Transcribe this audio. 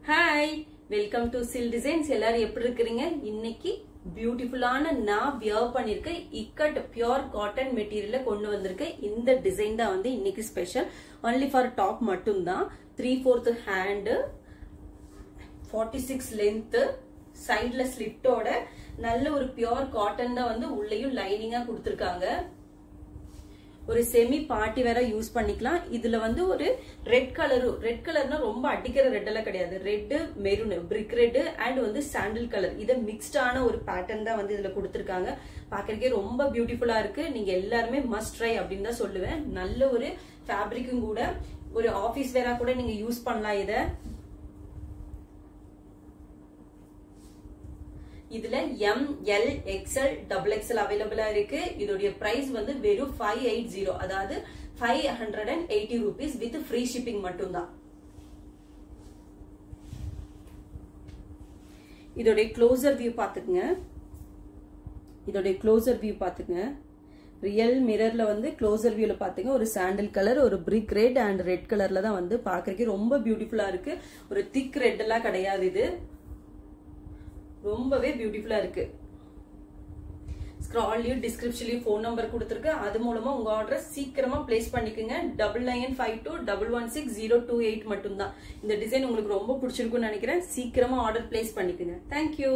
Hi, welcome to chill designs. எல்லாரும் எப்படி இருக்கிறீங்க? இன்னைக்கு பியூட்டிஃபுல்லான நான் வியர் பண்ணிருக்க இக்கட் பியூர் காட்டன் மெட்டீரியல்ல கொண்டு வந்திருக்க இந்த டிசைன் தான் வந்து இன்னைக்கு ஸ்பெஷல். ஒன்லி ஃபார் டாப் மட்டும் தான். 3/4 ஹேண்ட், 46 லென்த், சைட்ல ஸ்லிட்டோட நல்ல ஒரு பியூர் காட்டன் தான் வந்து உள்ளேயும் லைனிங்கா கொடுத்திருக்காங்க. ஒரு செமி பார்ட்டி வேற யூஸ் பண்ணிக்கலாம். இதுல வந்து ஒரு ரெட் கலர்னா ரொம்ப அடிக்கிற ரெட் எல்லாம் கிடையாது. Red, maroon, brick red and வந்து சாண்டில் கலர், இதை மிக்ஸ்டான ஒரு பேட்டர்ன் தான் வந்து இதுல கொடுத்திருக்காங்க. பாக்குறதுக்கே ரொம்ப பியூட்டிஃபுல்லா இருக்கு. நீங்க எல்லாருமே மஸ்ட் ட்ரை அப்படின்னு தான் சொல்லுவேன். நல்ல ஒரு ஃபேப்ரிக்கும் கூட, ஒரு ஆபீஸ் வேரா கூட நீங்க யூஸ் பண்ணலாம். இத இதுல M, L, XL, XXL அவைலபிளா இருக்கு. இதோடைய பிரைஸ் வந்து வெறும் 580, அதாவது 580 rupees வித் ஃப்ரீ ஷிப்பிங் மட்டும்தான். இதோடைய க்ளோசர் வியூ பாத்துக்குங்க. ரியல் மிரர்ல வந்து க்ளோசர் வியூல பாத்தீங்க, ஒரு சாண்டில் கலர், ஒரு பிரிக் ரெட் அண்ட் ரெட் கலர்ல தான் வந்து பாக்குறதுக்கு ரொம்ப பியூட்டிஃபுல்லா இருக்கு. ஒரு திக் ரெட் எல்லாம் கிடையாது. இது ரொம்பவே பியூட்டிஃபுல்லா இருக்கு. ஸ்க்ரால்லயும் டிஸ்கிரிப்ஷன்லயும் போன் நம்பர் கொடுத்திருக்கு. அது மூலமா உங்க ஆர்டர் சீக்கிரமா பிளேஸ் பண்ணிக்கோங்க. 9952116028 மட்டும் தான். இந்த டிசைன் உங்களுக்கு ரொம்ப பிடிச்சிருக்கும்னு நினைக்கிறேன். சீக்கிரமா ஆர்டர் பிளேஸ் பண்ணிக்கோங்க. தேங்க்யூ.